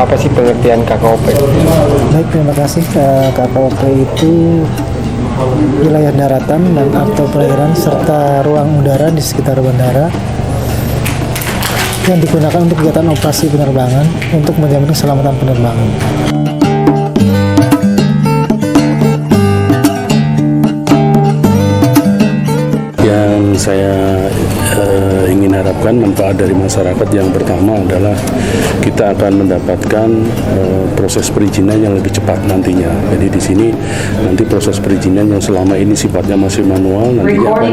Apa sih pengertian KKOP? Baik, terima kasih. KKOP itu wilayah daratan dan atau perairan serta ruang udara di sekitar bandara yang digunakan untuk kegiatan operasi penerbangan untuk menjamin keselamatan penerbangan. Yang saya ingin harapkan manfaat dari masyarakat yang pertama adalah kita akan mendapatkan proses perizinan yang lebih cepat nantinya. Jadi di sini nanti proses perizinan yang selama ini sifatnya masih manual nantinya akan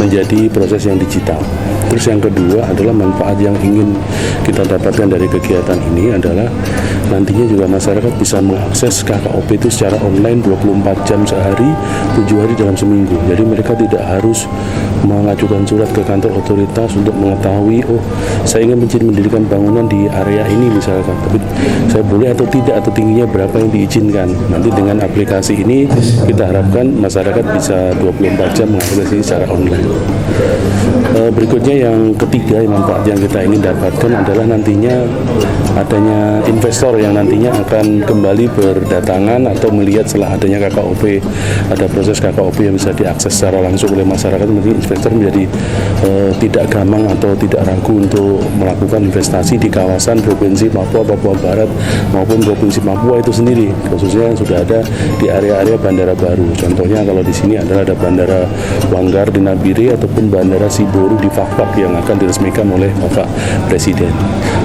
menjadi proses yang digital. Terus yang kedua adalah manfaat yang ingin kita dapatkan dari kegiatan ini adalah nantinya juga masyarakat bisa mengakses KKOP itu secara online 24 jam sehari, 7 hari dalam seminggu. Jadi mereka tidak harus mengajukan surat ke kantor otoritas untuk mengetahui, oh saya ingin mendirikan bangunan di area ini misalkan, tapi saya boleh atau tidak, atau tingginya berapa yang diizinkan. Nanti dengan aplikasi ini kita harapkan masyarakat bisa 24 jam mengakses ini secara online. Berikutnya yang ketiga, manfaat yang kita ingin dapatkan adalah nantinya adanya investor yang nantinya akan kembali berdatangan atau melihat setelah adanya KKOP, ada proses KKOP yang bisa diakses secara langsung oleh masyarakat. Nanti investor menjadi tidak gamang atau tidak ragu untuk melakukan investasi di kawasan Provinsi Papua, Papua Barat maupun Provinsi Papua itu sendiri, khususnya yang sudah ada di area-area bandara baru. Contohnya kalau di sini adalah ada Bandara Wanggar di Nabire ataupun Bandara Siboru di Fakfak yang akan diresmikan oleh Bapak Presiden.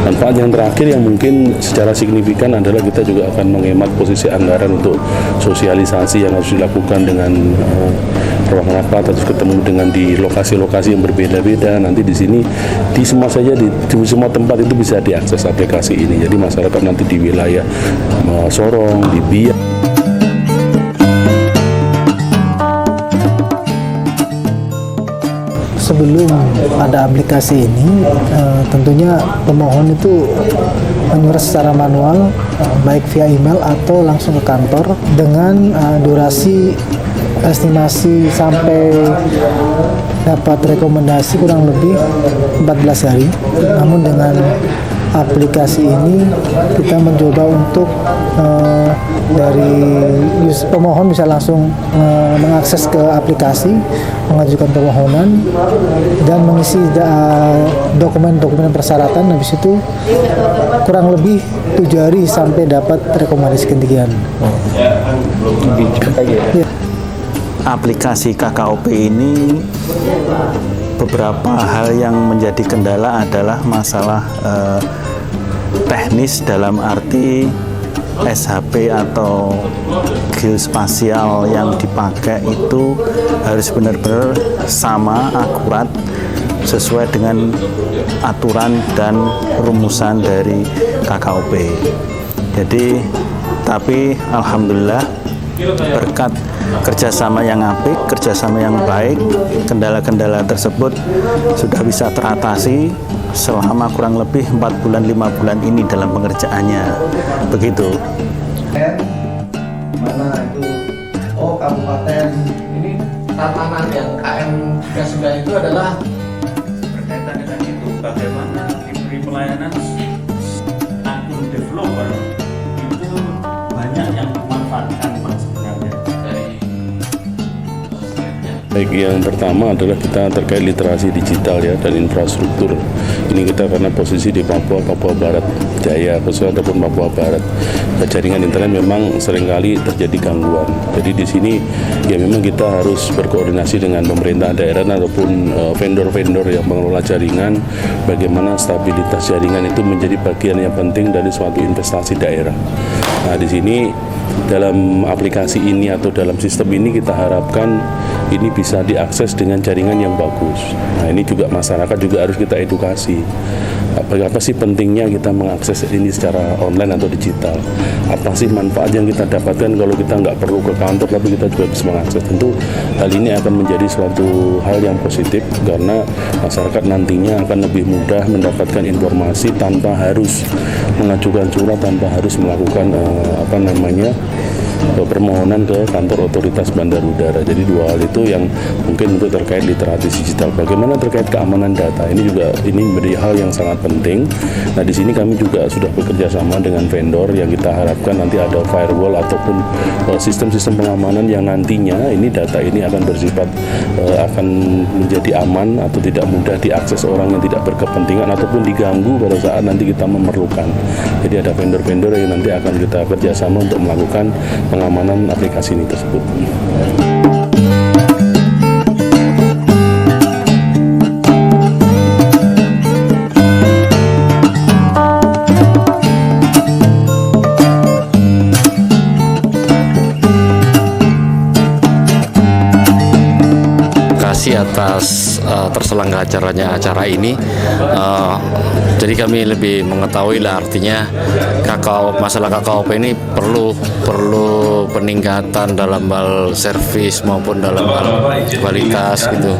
Manfaat yang terakhir yang mungkin secara signifikan adalah kita juga akan menghemat posisi anggaran untuk sosialisasi yang harus dilakukan dengan ruang rapat atau ketemu dengan di lokasi-lokasi yang berbeda-beda. Nanti di sini di semua semua tempat itu bisa diakses aplikasi ini. Jadi masyarakat nanti di wilayah Sorong, di Biak, Sebelum ada aplikasi ini, tentunya pemohon itu mengurus secara manual, baik via email atau langsung ke kantor dengan durasi estimasi sampai dapat rekomendasi kurang lebih 14 hari. Namun dengan aplikasi ini kita mencoba untuk dari pemohon bisa langsung mengakses ke aplikasi, mengajukan permohonan dan mengisi dokumen-dokumen persyaratan. Habis itu kurang lebih 7 hari sampai dapat rekomendasi ketinggian. Ya. Aplikasi KKOP ini beberapa hal yang menjadi kendala adalah masalah teknis, dalam arti SHP atau geospasial yang dipakai itu harus benar-benar sama, akurat, sesuai dengan aturan dan rumusan dari KKOP. Jadi, tapi alhamdulillah berkat kerjasama yang apik, kerjasama yang baik, kendala-kendala tersebut sudah bisa teratasi selama kurang lebih 4 bulan 5 bulan ini dalam pengerjaannya. Begitu. Mana itu? Oh, kabupaten ini tantangan yang KM 39 itu adalah berkaitan dengan itu, bagaimana diberi pelayanan akun developer itu banyak yang memanfaatkan sebenarnya. Baik, yang pertama adalah kita terkait literasi digital ya dan infrastruktur. Ini kita karena posisi di Papua Barat Jaya khususnya ataupun Papua Barat, jaringan internet memang seringkali terjadi gangguan. Jadi di sini ya memang kita harus berkoordinasi dengan pemerintah daerah ataupun vendor-vendor yang mengelola jaringan, bagaimana stabilitas jaringan itu menjadi bagian yang penting dari suatu investasi daerah. Nah, di sini dalam aplikasi ini atau dalam sistem ini kita harapkan ini bisa diakses dengan jaringan yang bagus. Nah, ini juga masyarakat juga harus kita edukasi. Apa sih pentingnya kita mengakses ini secara online atau digital? Apa sih manfaat yang kita dapatkan kalau kita nggak perlu ke kantor tapi kita juga bisa mengakses? Tentu hal ini akan menjadi suatu hal yang positif karena masyarakat nantinya akan lebih mudah mendapatkan informasi tanpa harus mengajukan surat, tanpa harus melakukan permohonan ke kantor otoritas bandar udara. Jadi dua hal itu yang mungkin untuk terkait literasi digital. Bagaimana terkait keamanan data ini menjadi hal yang sangat penting. Nah, di sini kami juga sudah bekerja sama dengan vendor yang kita harapkan nanti ada firewall ataupun sistem-sistem pengamanan yang nantinya ini data ini akan bersifat akan menjadi aman atau tidak mudah diakses orang yang tidak berkepentingan ataupun diganggu pada saat nanti kita memerlukan. Jadi ada vendor-vendor yang nanti akan kita kerjasama untuk melakukan pengamanan aplikasi ini tersebut. Atas terselenggaranya acara ini, jadi kami lebih mengetahui lah artinya masalah KKOP ini perlu peningkatan dalam hal servis maupun dalam hal kualitas gitu.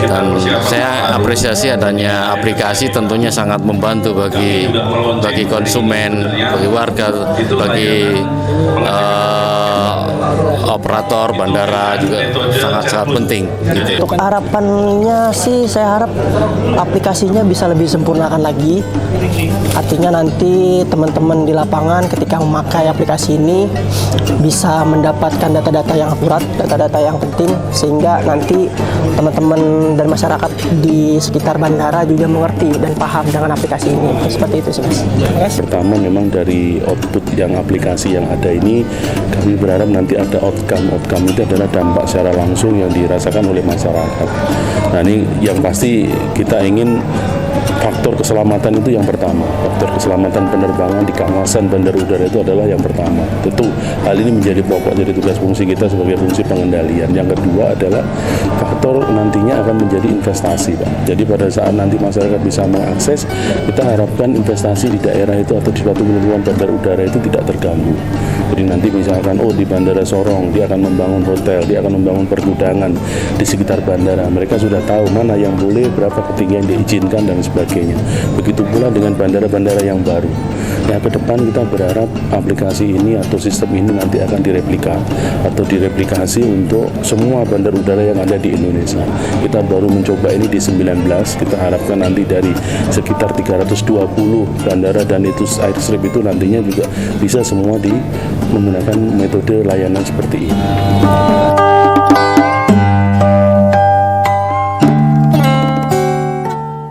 Dan saya apresiasi adanya aplikasi, tentunya sangat membantu bagi konsumen, bagi warga, bagi operator bandara juga sangat penting gitu. Untuk harapannya sih, saya harap aplikasinya bisa lebih sempurnakan lagi. Artinya nanti teman-teman di lapangan ketika memakai aplikasi ini bisa mendapatkan data-data yang akurat, data-data yang penting, sehingga nanti teman-teman dan masyarakat di sekitar bandara juga mengerti dan paham dengan aplikasi ini. Seperti itu sih, Mas. Pertama, memang dari output yang aplikasi yang ada ini, kami berharap nanti ada outcome itu adalah dampak secara langsung yang dirasakan oleh masyarakat. Nah, ini yang pasti kita ingin faktor keselamatan itu yang pertama. Faktor keselamatan penerbangan di kawasan bandar udara itu adalah yang pertama. Tentu hal ini menjadi pokok dari tugas fungsi kita sebagai fungsi pengendalian. Yang kedua adalah faktor nantinya akan menjadi investasi, Pak. Jadi pada saat nanti masyarakat bisa mengakses, kita harapkan investasi di daerah itu atau di suatu lingkungan bandar udara itu tidak terganggu. Jadi nanti misalkan di Bandara Sorong dia akan membangun hotel, dia akan membangun pergudangan di sekitar bandara. Mereka sudah tahu mana yang boleh, berapa ketinggian diizinkan dan sebagainya. Begitu pula dengan bandara-bandara yang baru. Ya, ke depan kita berharap aplikasi ini atau sistem ini nanti akan direplika atau direplikasi untuk semua bandar udara yang ada di Indonesia. Kita baru mencoba ini di 19, kita harapkan nanti dari sekitar 320 bandara dan itu airstrip itu nantinya juga bisa semua menggunakan metode layanan seperti ini.